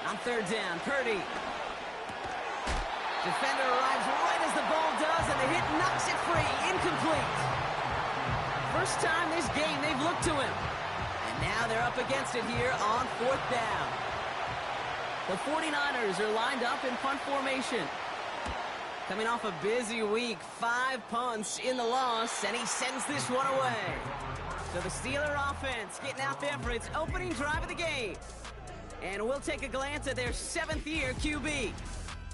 On third down, Purdy. Defender arrives right as the ball does, and the hit knocks it free. Incomplete. First time this game they've looked to him. And now they're up against it here on fourth down. The 49ers are lined up in punt formation. Coming off a busy week, 5 punts in the loss, and he sends this one away. So the Steeler offense getting out there for its opening drive of the game. And we'll take a glance at their 7th-year QB.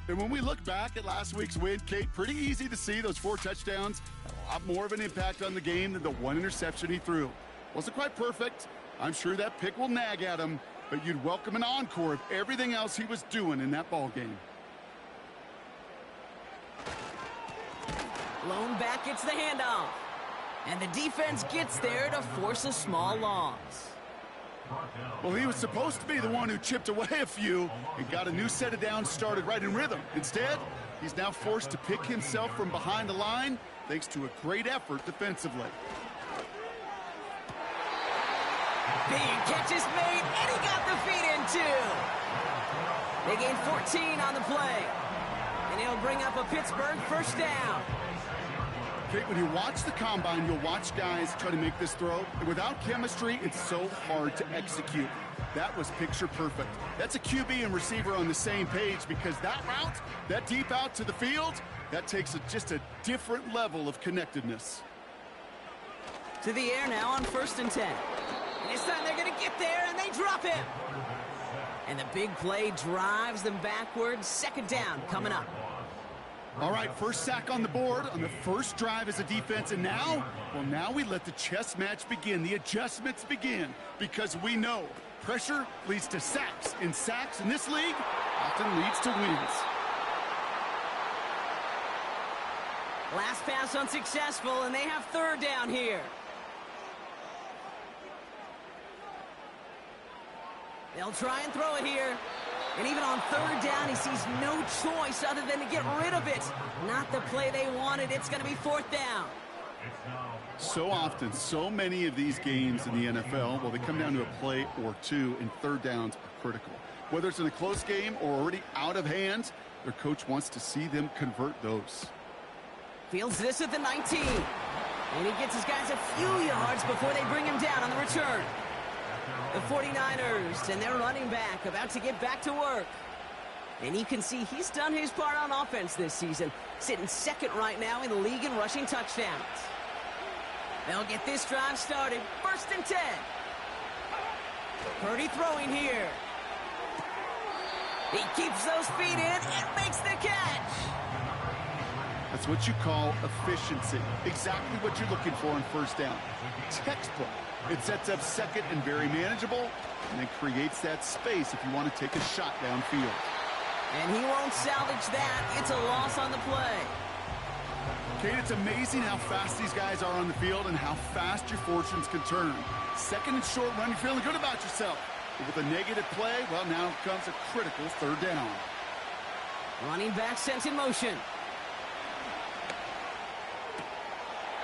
And when we look back at last week's win, Kate, pretty easy to see those 4 touchdowns had a lot more of an impact on the game than the 1 interception he threw. Wasn't quite perfect. I'm sure that pick will nag at him, but you'd welcome an encore of everything else he was doing in that ball game. Lone back gets the handoff. And the defense gets there to force a small loss. Well, he was supposed to be the one who chipped away a few and got a new set of downs started right in rhythm. Instead, he's now forced to pick himself from behind the line thanks to a great effort defensively. Big catch is made, and he got the feet in too. They gain 14 on the play. And it'll bring up a Pittsburgh first down. Kate, when you watch the combine, you'll watch guys try to make this throw. And without chemistry, it's so hard to execute. That was picture perfect. That's a QB and receiver on the same page because that route, that deep out to the field, that takes just a different level of connectedness. To the air now on 1st and 10. And this time they're going to get there, and they drop him. And the big play drives them backwards. 2nd down coming up. All right, first sack on the board on the first drive as a defense, and now, well, now we let the chess match begin, the adjustments begin, because we know pressure leads to sacks, and sacks in this league often leads to wins. Last pass unsuccessful, and they have 3rd down here. They'll try and throw it here. And even on 3rd down, he sees no choice other than to get rid of it. Not the play they wanted. It's going to be 4th down. So often, so many of these games in the NFL, well, they come down to a play or two, and 3rd downs are critical. Whether it's in a close game or already out of hand, their coach wants to see them convert those. Fields this at the 19. And he gets his guys a few yards before they bring him down on the return. The 49ers and their running back about to get back to work. And you can see he's done his part on offense this season, sitting 2nd right now in the league in rushing touchdowns. They'll get this drive started. 1st and 10. Purdy throwing here. He keeps those feet in and makes the catch. That's what you call efficiency. Exactly what you're looking for on 1st down. Textbook. It sets up 2nd and very manageable, and it creates that space if you want to take a shot downfield. And he won't salvage that. It's a loss on the play. Kate, it's amazing how fast these guys are on the field and how fast your fortunes can turn. 2nd and short run, you're feeling good about yourself. But with a negative play, well, now comes a critical 3rd down. Running back sent in motion.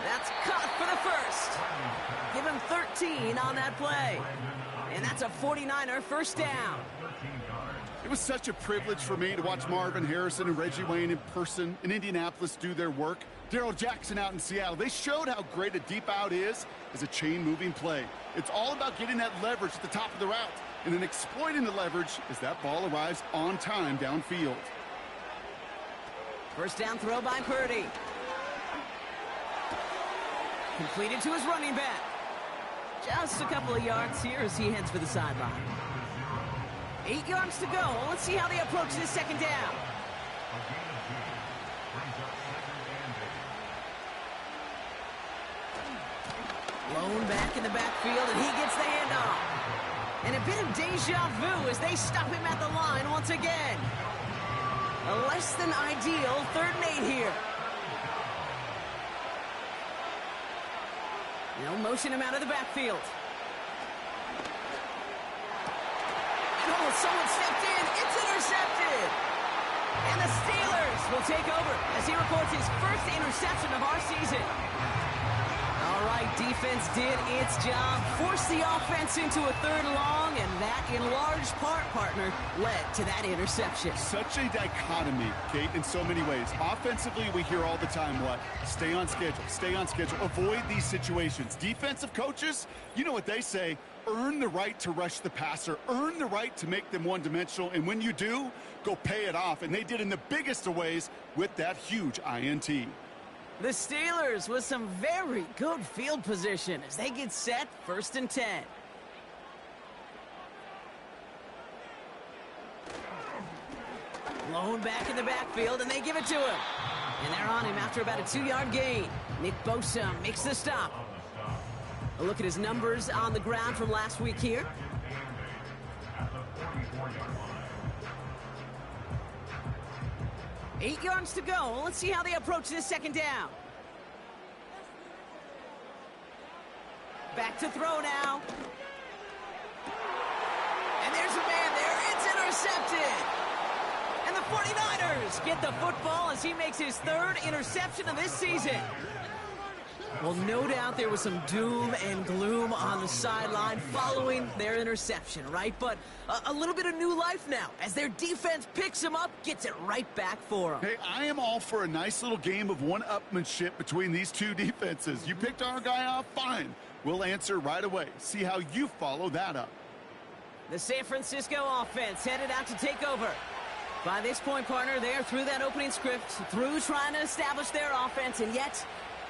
That's caught for the 1st. Give him 13 on that play. And that's a 49er first down. It was such a privilege for me to watch Marvin Harrison and Reggie Wayne in person in Indianapolis do their work. Darrell Jackson out in Seattle. They showed how great a deep out is as a chain-moving play. It's all about getting that leverage at the top of the route and then exploiting the leverage as that ball arrives on time downfield. First down throw by Purdy. Completed to his running back. Just a couple of yards here as he heads for the sideline. 8 yards to go. Let's see how they approach this 2nd down. Lone back in the backfield, and he gets the handoff. And a bit of deja vu as they stop him at the line once again. A less than ideal 3rd and 8 here. They'll motion him out of the backfield. Oh, someone stepped in. It's intercepted. And the Steelers will take over as he records his first interception of our season. All All right, defense did its job, forced the offense into a third and long, and that, in large part, partner, led to that interception. Such a dichotomy, Kate, in so many ways. Offensively, we hear all the time what? Stay on schedule, avoid these situations. Defensive coaches, you know what they say, earn the right to rush the passer, earn the right to make them one-dimensional, and when you do, go pay it off. And they did in the biggest of ways with that huge INT. The Steelers with some very good field position as they get set, 1st and 10. Blown back in the backfield, and they give it to him. And they're on him after about a 2-yard gain. Nick Bosa makes the stop. A look at his numbers on the ground from last week here. Eight yards to go. Let's see how they approach this 2nd down. Back to throw now. And there's a man there. It's intercepted. And the 49ers get the football as he makes his 3rd interception of this season. Well, no doubt there was some doom and gloom on the sideline following their interception, right? But a little bit of new life now as their defense picks him up, gets it right back for him. Hey, I am all for a nice little game of one-upmanship between these two defenses. You picked our guy off, fine. We'll answer right away. See how you follow that up. The San Francisco offense headed out to take over. By this point, partner, they're through that opening script, through trying to establish their offense, and yet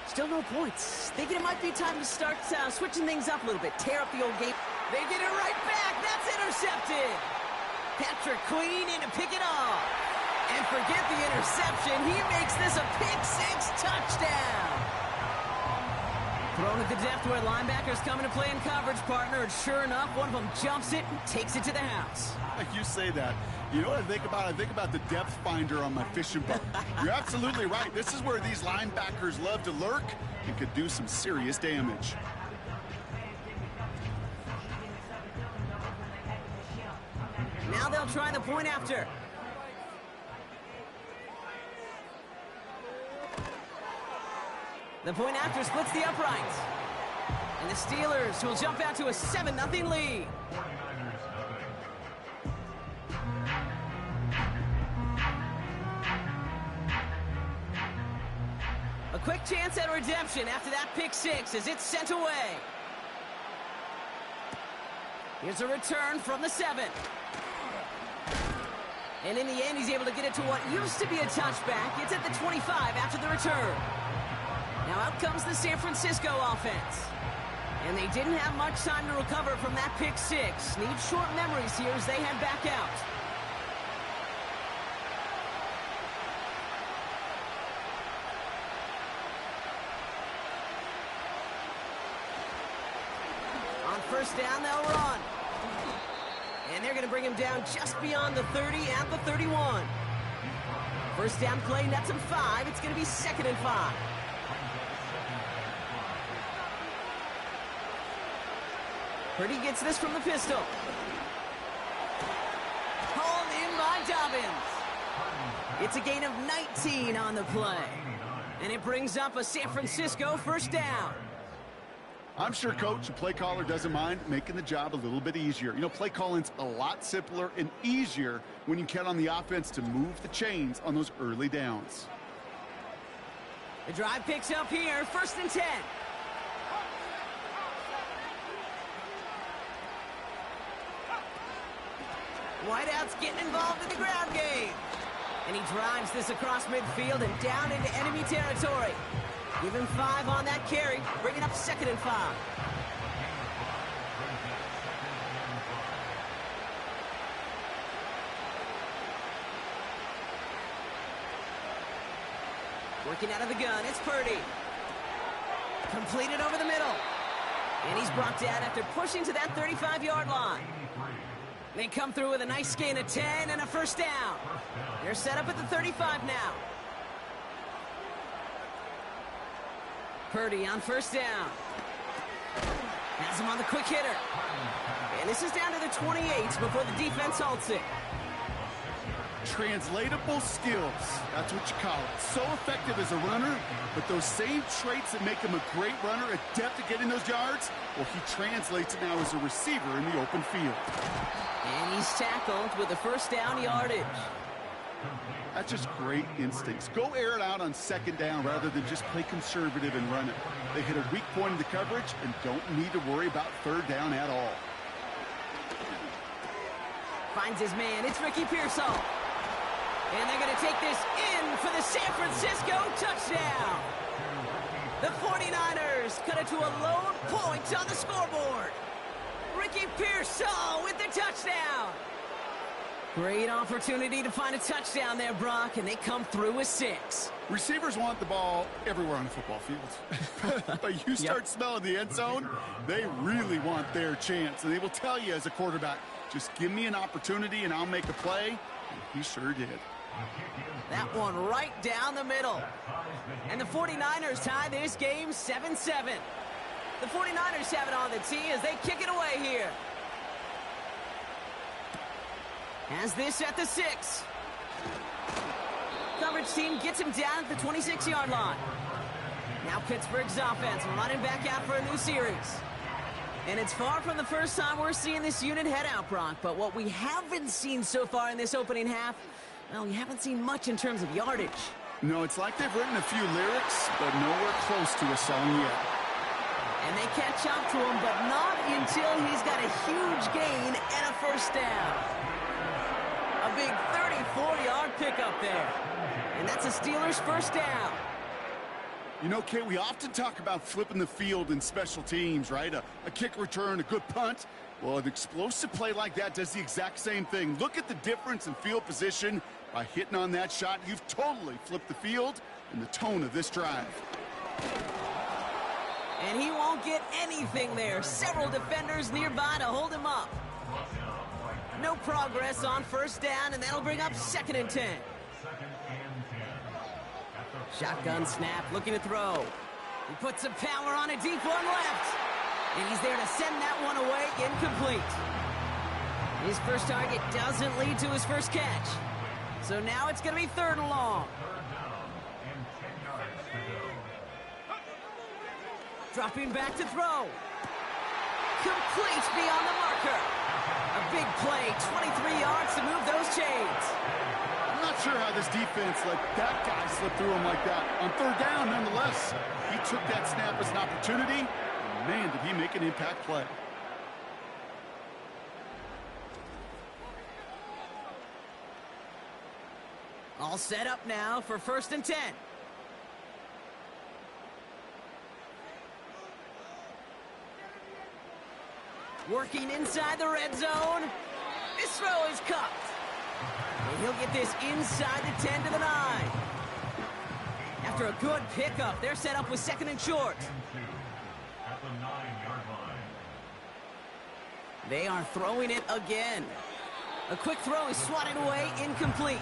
still no points. Thinking it might be time to start switching things up a little bit, tear up the old game. They get it right back. That's intercepted. Patrick Queen in to pick it off. And forget the interception. He makes this a pick-6 touchdown. Thrown at the depth where linebackers come into play in coverage, partner, and sure enough, one of them jumps it and takes it to the house. Like you say that. You know what I think about? I think about the depth finder on my fishing boat. You're absolutely right. This is where these linebackers love to lurk and could do some serious damage. Now they'll try the point after. The point after splits the uprights. And the Steelers will jump out to a 7-0 lead. A quick chance at redemption after that pick-6 as it's sent away. Here's a return from the 7. And in the end, he's able to get it to what used to be a touchback. It's at the 25 after the return. Now out comes the San Francisco offense. And they didn't have much time to recover from that pick-6. Need short memories here as they head back out. On 1st down, they'll run. And they're going to bring him down just beyond the 30 at the 31. 1st down play, nets him 5. It's going to be 2nd and 5. Purdy gets this from the pistol. Hauled in by Dobbins. It's a gain of 19 on the play. And it brings up a San Francisco 1st down. I'm sure coach and play caller doesn't mind making the job a little bit easier. You know, play calling's a lot simpler and easier when you count on the offense to move the chains on those early downs. The drive picks up here, 1st and 10. Whiteout's getting involved in the ground game. And he drives this across midfield and down into enemy territory. Give him 5 on that carry, bringing up 2nd and 5. Working out of the gun, it's Purdy. Completed over the middle. And he's brought down after pushing to that 35-yard line. They come through with a nice gain of 10 and a 1st down. They're set up at the 35 now. Purdy on 1st down. Has him on the quick hitter. And this is down to the 28 before the defense halts it. Translatable skills. That's what you call it. So effective as a runner, but those same traits that make him a great runner, adept at getting those yards, well, he translates it now as a receiver in the open field. And he's tackled with a first down yardage. That's just great instincts. Go air it out on second down rather than just play conservative and run it. They hit a weak point in the coverage and don't need to worry about third down at all. Finds his man. It's Ricky Pearsall. And they're going to take this in for the San Francisco touchdown. The 49ers cut it to a lone point on the scoreboard. Ricky Pearsall with the touchdown. Great opportunity to find a touchdown there, Brock, and they come through with 6. Receivers want the ball everywhere on the football field. But you start smelling the end zone, they really want their chance. And they will tell you as a quarterback, just give me an opportunity and I'll make a play. And he sure did. That one right down the middle. And the 49ers tie this game 7-7. The 49ers have it on the tee as they kick it away here. Has this at the 6. Coverage team gets him down at the 26-yard line. Now Pittsburgh's offense running back out for a new series. And it's far from the first time we're seeing this unit head out, Brock. But what we haven't seen so far in this opening half, well, we haven't seen much in terms of yardage. No, it's like they've written a few lyrics, but nowhere close to a song yet. And they catch up to him, but not until he's got a huge gain and a first down. A big 34-yard pickup there. And that's a Steelers first down. You know, Kate, we often talk about flipping the field in special teams, right? A kick return, a good punt. Well, an explosive play like that does the exact same thing. Look at the difference in field position. By hitting on that shot, you've totally flipped the field and the tone of this drive. And he won't get anything there. Several defenders nearby to hold him up. No progress on first down, and that'll bring up 2nd and 10. Shotgun snap, looking to throw. He puts some power on a deep one left. And he's there to send that one away, incomplete. His first target doesn't lead to his first catch. So now it's going to be 3rd and long. Dropping back to throw. Complete beyond the marker. A big play, 23 yards to move those chains. I'm not sure how this defense let that guy slip through him like that. On 3rd down, nonetheless, he took that snap as an opportunity. And man, did he make an impact play. All set up now for 1st and 10. Working inside the red zone. This throw is cupped. And he'll get this inside the 10 to the 9. After a good pickup, they're set up with 2nd and short. They are throwing it again. A quick throw is swatted away, incomplete.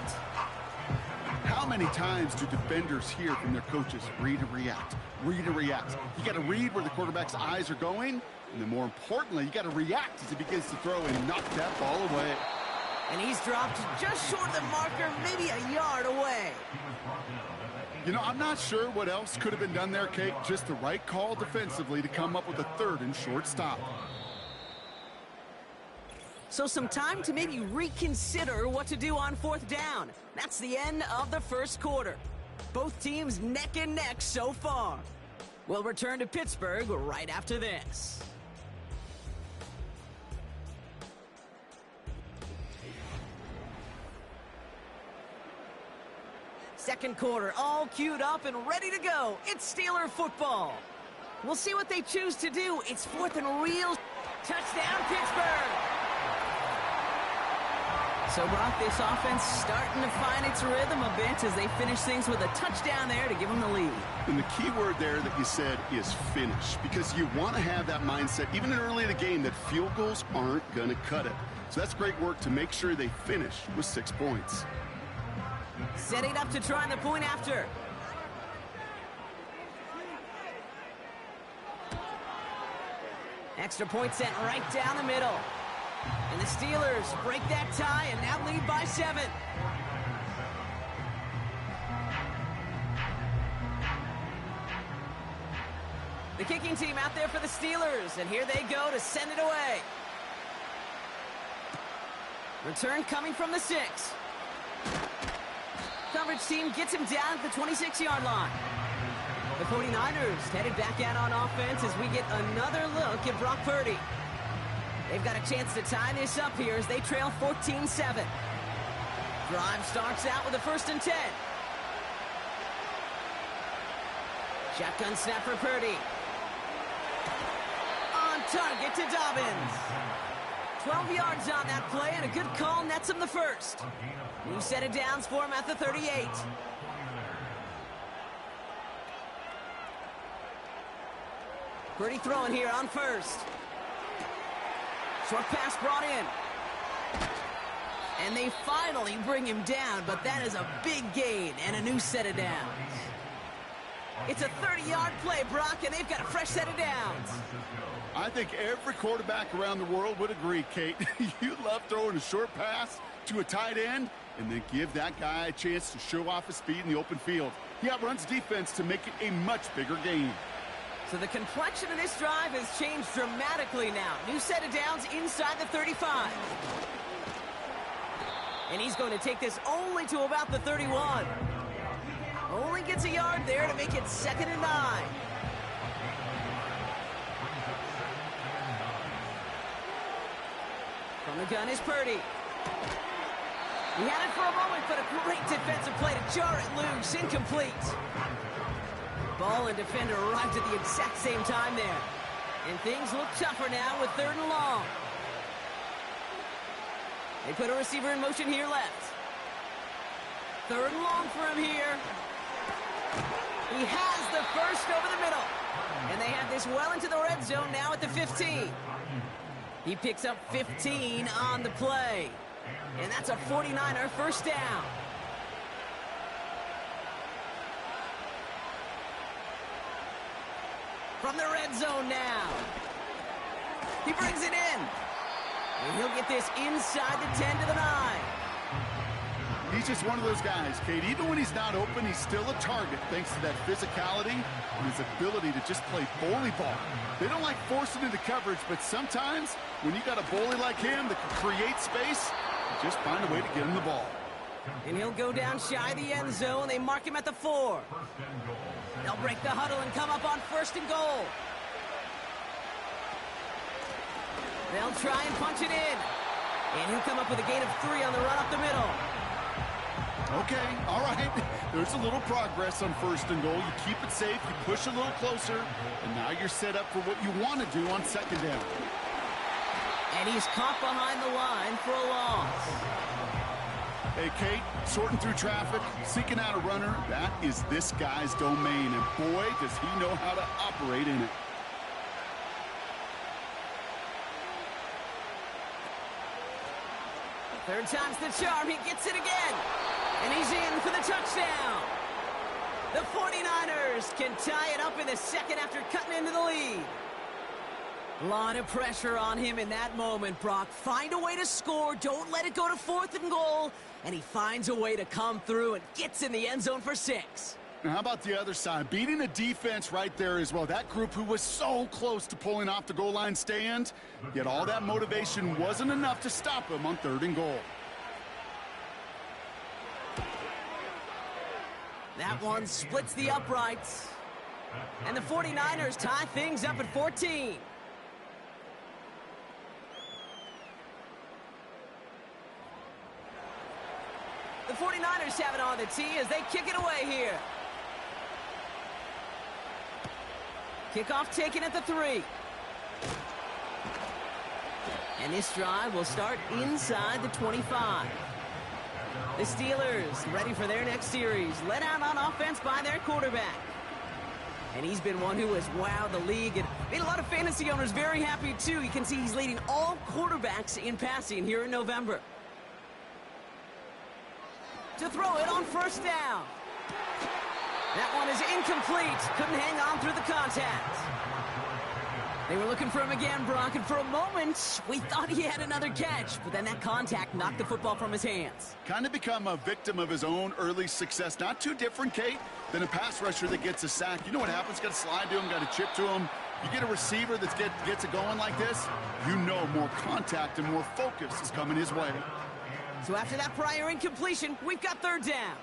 How many times do defenders hear from their coaches, read and react, read and react? You got to read where the quarterback's eyes are going, and then more importantly, you got to react as he begins to throw and knock that ball away. And he's dropped just short of the marker, maybe a yard away. You know, I'm not sure what else could have been done there, Kate. Just the right call defensively to come up with a 3rd and short stop. So some time to maybe reconsider what to do on 4th down. That's the end of the first quarter. Both teams neck and neck so far. We'll return to Pittsburgh right after this. Second quarter, all queued up and ready to go. It's Steeler football. We'll see what they choose to do. It's 4th and real. Touchdown, Pittsburgh. So, Brock, this offense starting to find its rhythm a bit as they finish things with a touchdown there to give them the lead. And the key word there that you said is finish, because you want to have that mindset, even early in the game, that field goals aren't going to cut it. So that's great work to make sure they finish with 6 points. Setting up to try the point after. Extra point sent right down the middle. And the Steelers break that tie and now lead by 7. The kicking team out there for the Steelers, and here they go to send it away. Return coming from the 6. Coverage team gets him down at the 26-yard line. The 49ers headed back out on offense as we get another look at Brock Purdy. They've got a chance to tie this up here as they trail 14-7. Drive starts out with a 1st and 10. Shotgun snap for Purdy. On target to Dobbins. 12 yards on that play, and a good call nets him the 1st. New set of downs for him at the 38. Purdy throwing here on 1st. Short pass brought in. And they finally bring him down, but that is a big gain and a new set of downs. It's a 30-yard play, Brock, and they've got a fresh set of downs. I think every quarterback around the world would agree, Kate. You love throwing a short pass to a tight end and then give that guy a chance to show off his speed in the open field. He outruns defense to make it a much bigger gain. So the complexion of this drive has changed dramatically now. New set of downs inside the 35. And he's going to take this only to about the 31. Only gets a yard there to make it 2nd and 9. From the gun is Purdy. He had it for a moment, but a great defensive play to jar it loose. Incomplete. Ball and defender arrived at the exact same time there. And things look tougher now with 3rd and long. They put a receiver in motion here left. 3rd and long for him here. He has the 1st over the middle. And they have this well into the red zone now at the 15. He picks up 15 on the play. And that's a 49er 1st down. From the red zone now. He brings it in. And he'll get this inside the 10 to the 9. He's just one of those guys, Kate. Even when he's not open, he's still a target thanks to that physicality and his ability to just play bully ball. They don't like forcing into coverage, but sometimes when you got a bully like him that can create space, you just find a way to get him the ball. And he'll go down shy of the end zone. They mark him at the 4. They'll break the huddle and come up on 1st and goal. They'll try and punch it in. And he'll come up with a gain of 3 on the run up the middle. Okay, all right. There's a little progress on 1st and goal. You keep it safe, you push a little closer, and now you're set up for what you want to do on 2nd down. And he's caught behind the line for a loss. Hey, Kate, sorting through traffic, seeking out a runner, that is this guy's domain, and boy, does he know how to operate in it. Third time's the charm. He gets it again. And he's in for the touchdown. The 49ers can tie it up in the 2nd after cutting into the lead. A lot of pressure on him in that moment, Brock. Find a way to score. Don't let it go to 4th and goal. And he finds a way to come through and gets in the end zone for 6. Now, how about the other side? Beating the defense right there as well. That group who was so close to pulling off the goal line stand, yet all that motivation wasn't enough to stop him on 3rd and goal. That one splits the uprights. And the 49ers tie things up at 14. The 49ers have it on the tee as they kick it away here. Kickoff taken at the 3. And this drive will start inside the 25. The Steelers ready for their next series, led out on offense by their quarterback. And he's been one who has wowed the league and made a lot of fantasy owners very happy too. You can see he's leading all quarterbacks in passing here in November. To throw it on 1st down. That one is incomplete. Couldn't hang on through the contact. They were looking for him again, Brock, and for a moment, we thought he had another catch, but then that contact knocked the football from his hands. Kind of become a victim of his own early success. Not too different, Kate, than a pass rusher that gets a sack. You know what happens? Got to slide to him, got to chip to him. You get a receiver that gets it going like this, you know more contact and more focus is coming his way. So after that prior incompletion, we've got third down.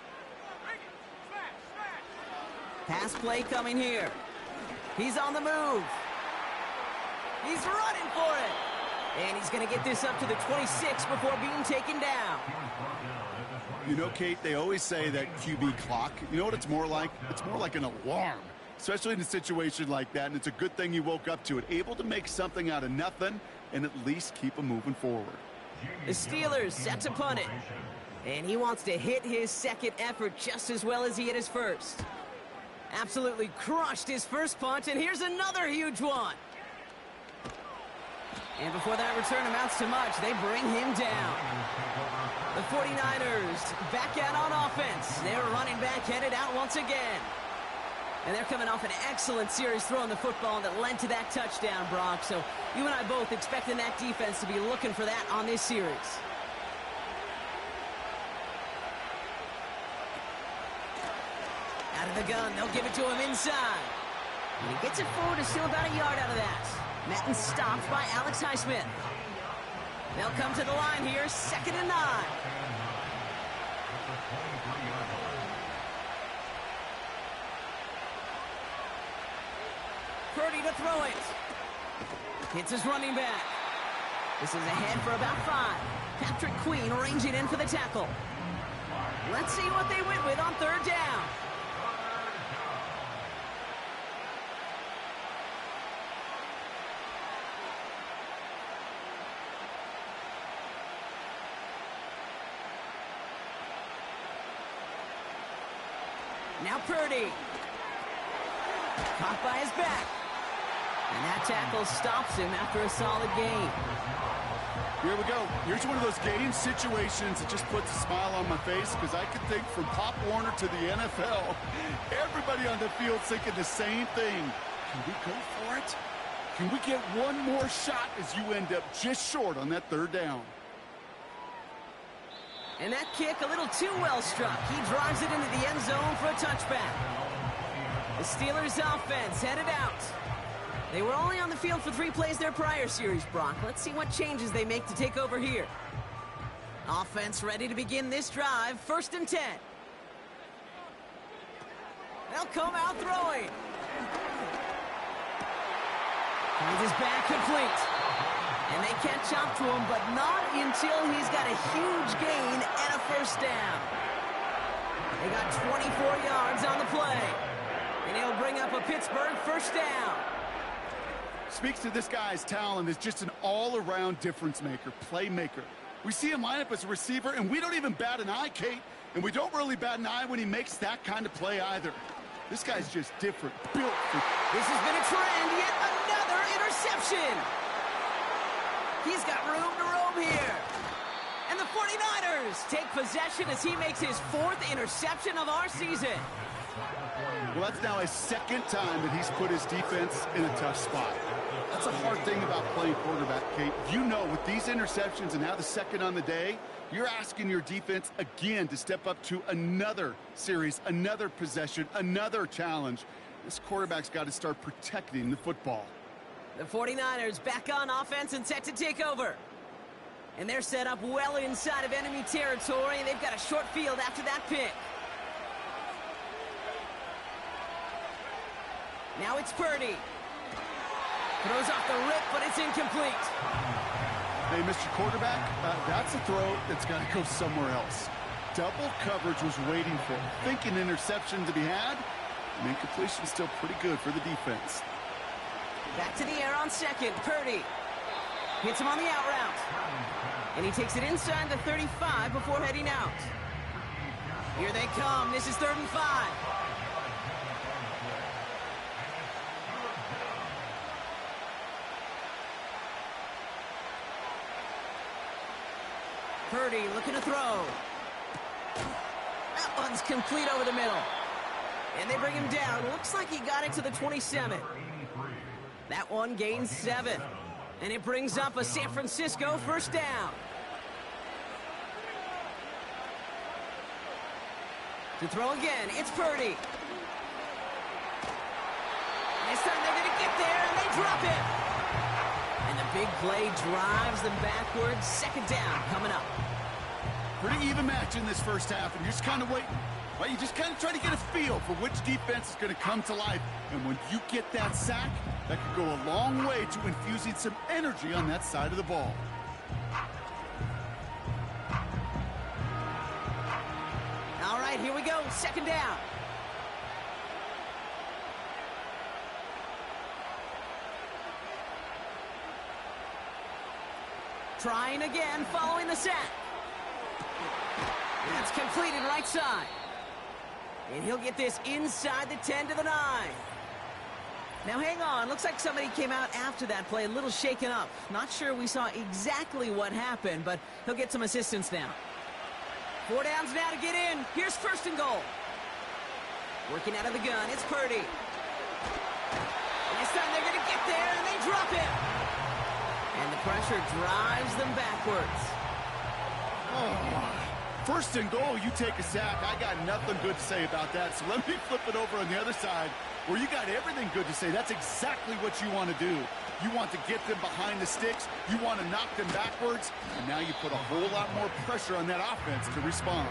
Pass play coming here. He's on the move. He's running for it. And he's going to get this up to the 26 before being taken down. You know, Kate, they always say that QB clock, you know what it's more like? It's more like an alarm, especially in a situation like that. And it's a good thing you woke up to it. Able to make something out of nothing and at least keep them moving forward. The Steelers set to punt it. And he wants to hit his second effort just as well as he hit his first. Absolutely crushed his first punt, and here's another huge one. And before that return amounts to much, they bring him down. The 49ers back out on offense. They're running back headed out once again. And they're coming off an excellent series throwing the football that led to that touchdown, Brock. So you and I both expecting that defense to be looking for that on this series. Out of the gun, they'll give it to him inside. And he gets it forward to steal about a yard out of that. Madden stopped by Alex Highsmith. They'll come to the line here, 2nd and 9. Purdy to throw it. Hits his running back. This is ahead for about 5. Patrick Queen ranging in for the tackle. Let's see what they went with on third down. Now Purdy. Caught by his back. And that tackle stops him after a solid gain. Here we go. Here's one of those game situations that just puts a smile on my face because I can think from Pop Warner to the NFL, everybody on the field thinking the same thing. Can we go for it? Can we get one more shot as you end up just short on that third down? And that kick a little too well struck. He drives it into the end zone for a touchback. The Steelers offense headed out. They were only on the field for 3 plays their prior series, Brock. Let's see what changes they make to take over here. Offense ready to begin this drive. 1st and 10. They'll come out throwing. Finds his back complete. And they catch up to him, but not until he's got a huge gain and a 1st down. They got 24 yards on the play. And he'll bring up a Pittsburgh 1st down. Speaks to this guy's talent as just an all-around difference maker, playmaker. We see him line up as a receiver, and we don't even bat an eye, Kate. And we don't really bat an eye when he makes that kind of play either. This guy's just different, built for... This has been a trend, yet another interception. He's got room to roam here. And the 49ers take possession as he makes his 4th interception of our season. Well, that's now his 2nd time that he's put his defense in a tough spot. That's a hard thing about playing quarterback, Kate. You know, with these interceptions and now the 2nd on the day, you're asking your defense again to step up to another series, another possession, another challenge. This quarterback's got to start protecting the football. The 49ers back on offense and set to take over. And they're set up well inside of enemy territory, and they've got a short field after that pick. Now it's Purdy. Throws off the rip, but it's incomplete. Hey, Mr. Quarterback, that's a throw that's got to go somewhere else. Double coverage was waiting for him. Thinking interception to be had, and incompletion's still pretty good for the defense. Back to the air on 2nd. Purdy hits him on the out route. And he takes it inside the 35 before heading out. Here they come. This is 3rd and 5. Purdy looking to throw. That one's complete over the middle. And they bring him down. Looks like he got it to the 27. That one gains 7. And it brings up a San Francisco first down. To throw again, it's Purdy. This time they're going to get there, and they drop it. And the big play drives them backwards. Second down coming up. Pretty even match in this first half, and you're just kind of waiting. Right? You just kind of try to get a feel for which defense is going to come to life. And when you get that sack, that could go a long way to infusing some energy on that side of the ball. All right, here we go. Second down. Trying again, following the sack. That's completed right side. And he'll get this inside the 10 to the 9. Now hang on, looks like somebody came out after that play a little shaken up. Not sure we saw exactly what happened, but he'll get some assistance now. 4 downs now to get in. Here's first and goal. Working out of the gun, it's Purdy. And this time they're going to get there, and they drop it. And the pressure drives them backwards. Oh, first and goal, you take a sack. I got nothing good to say about that. So let me flip it over on the other side where you got everything good to say. That's exactly what you want to do. You want to get them behind the sticks. You want to knock them backwards. And now you put a whole lot more pressure on that offense to respond.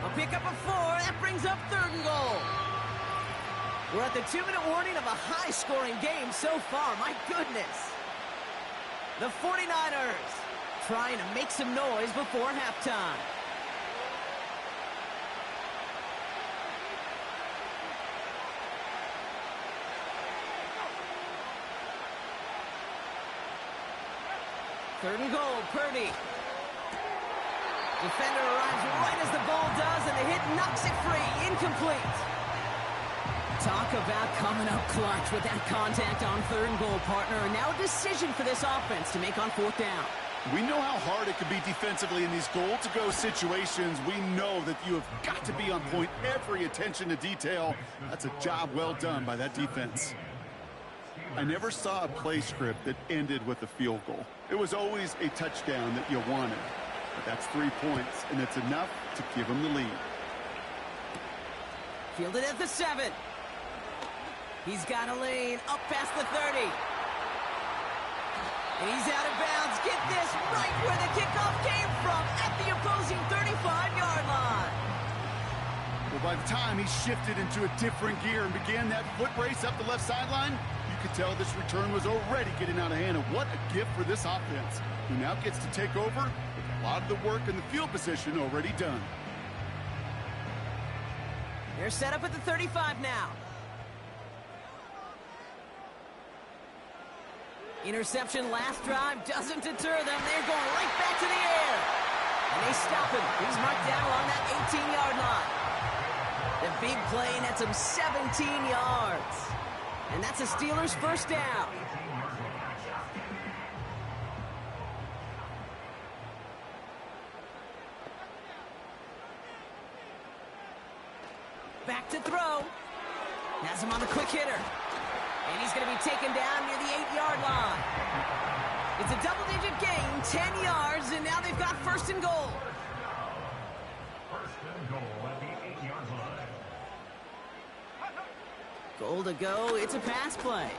A pick up of 4. That brings up third and goal. We're at the 2-minute warning of a high-scoring game so far. My goodness. The 49ers trying to make some noise before halftime. Third and goal, Purdy. Defender arrives right as the ball does, and the hit knocks it free. Incomplete. Talk about coming up clutch with that contact on third and goal, partner. And now a decision for this offense to make on fourth down. We know how hard it can be defensively in these goal-to-go situations. We know that you have got to be on point, every attention to detail. That's a job well done by that defense. I never saw a play script that ended with a field goal. It was always a touchdown that you wanted. But that's 3 points, and it's enough to give them the lead. Fielded at the 7. He's got a lane up past the 30. And he's out of bounds. Get this, right where the kickoff came from, at the opposing 35-yard line. Well, by the time he shifted into a different gear and began that foot race up the left sideline, you could tell this return was already getting out of hand. And what a gift for this offense, who now gets to take over with a lot of the work in the field position already done. They're set up at the 35 now. Interception last drive doesn't deter them. They're going right back to the air. And they stop him. He's marked down along that 18-yard line. The big play nets him 17 yards. And that's a Steelers first down. Back to throw. Has him on the quick hitter. And he's going to be taken down near the 8-yard line. It's a double-digit gain, 10 yards, and now they've got first and goal. First and goal at the 8-yard line. Goal to go. It's a pass play.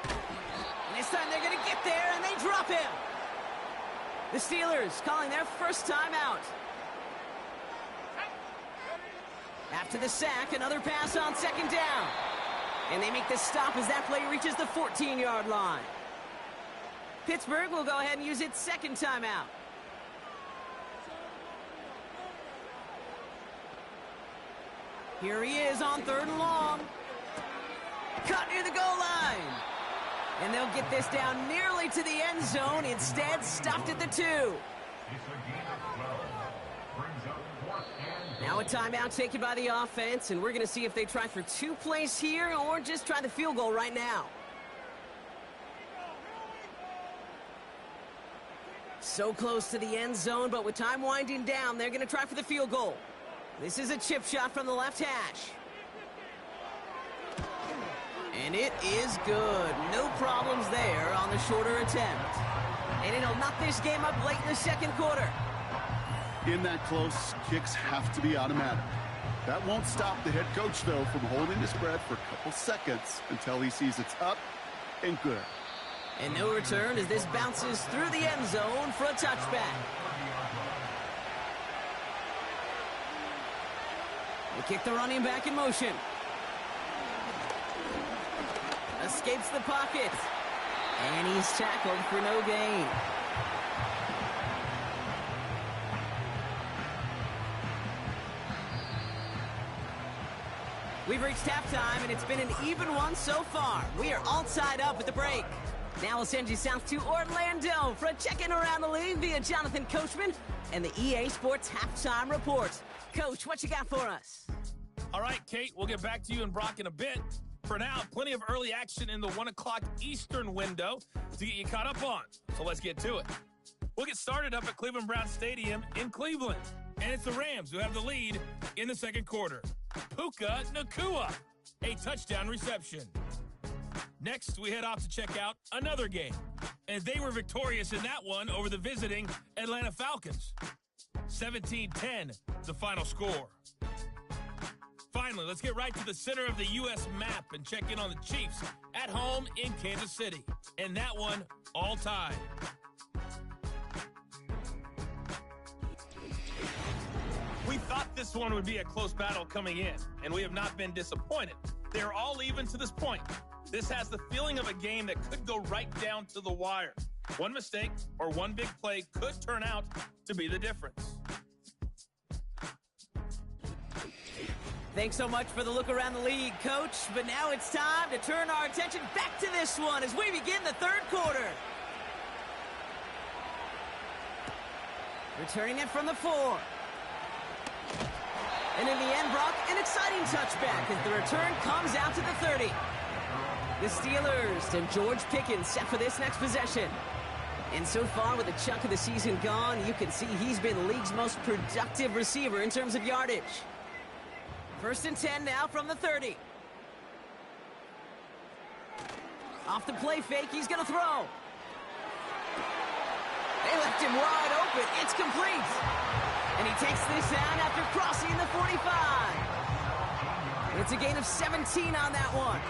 And this time they're going to get there, and they drop him. The Steelers calling their first timeout. After the sack, another pass on second down. And they make the stop as that play reaches the 14-yard line. Pittsburgh will go ahead and use its second timeout. Here he is on third and long. Cut near the goal line. And they'll get this down nearly to the end zone. Instead, stopped at the 2. Now a timeout taken by the offense, and we're going to see if they try for 2 plays here or just try the field goal right now. So close to the end zone, but with time winding down, they're going to try for the field goal. This is a chip shot from the left hash. And it is good. No problems there on the shorter attempt. And it'll knock this game up late in the second quarter. In that close, kicks have to be automatic. That won't stop the head coach, though, from holding his breath for a couple seconds until he sees it's up and good. And no return as this bounces through the end zone for a touchback. They kick the running back in motion. Escapes the pocket. And he's tackled for no gain. We've reached halftime, and it's been an even one so far. We are all tied up at the break. Now we'll send you south to Orlando for a check-in around the league via Jonathan Coachman and the EA Sports Halftime Report. Coach, what you got for us? All right, Kate, we'll get back to you and Brock in a bit. For now, plenty of early action in the 1 o'clock Eastern window to get you caught up on. So let's get to it. We'll get started up at Cleveland Brown Stadium in Cleveland. And it's the Rams who have the lead in the second quarter. Puka Nacua, a touchdown reception. Next, we head off to check out another game. And they were victorious in that one over the visiting Atlanta Falcons. 17-10, the final score. Finally, let's get right to the center of the U.S. map and check in on the Chiefs at home in Kansas City. And that one, all tied. We thought this one would be a close battle coming in, and we have not been disappointed. They're all even to this point. This has the feeling of a game that could go right down to the wire. One mistake or one big play could turn out to be the difference. Thanks so much for the look around the league, Coach. But now it's time to turn our attention back to this one as we begin the third quarter. Returning it from the 4. And in the end, Brock, an exciting touchback as the return comes out to the 30. The Steelers and George Pickens set for this next possession. And so far, with a chunk of the season gone, you can see he's been the league's most productive receiver in terms of yardage. 1st and 10 now from the 30. Off the play fake, he's going to throw. They left him wide open. It's complete. And he takes this down after crossing the 45. It's a gain of 17 on that one.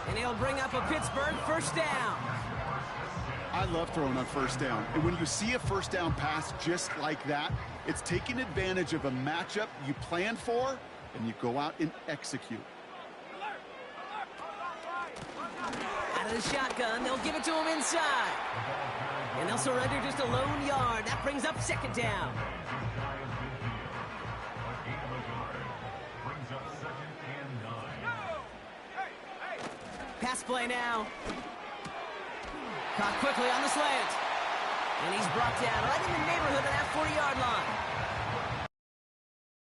And he'll bring up a Pittsburgh first down. I love throwing on first down. And when you see a first down pass just like that, it's taking advantage of a matchup you planned for, and you go out and execute. Out of the shotgun, they'll give it to him inside. And they'll surrender just a lone yard. That brings up second down. Pass play now. Caught quickly on the slant. And he's brought down right in the neighborhood of that 40-yard line.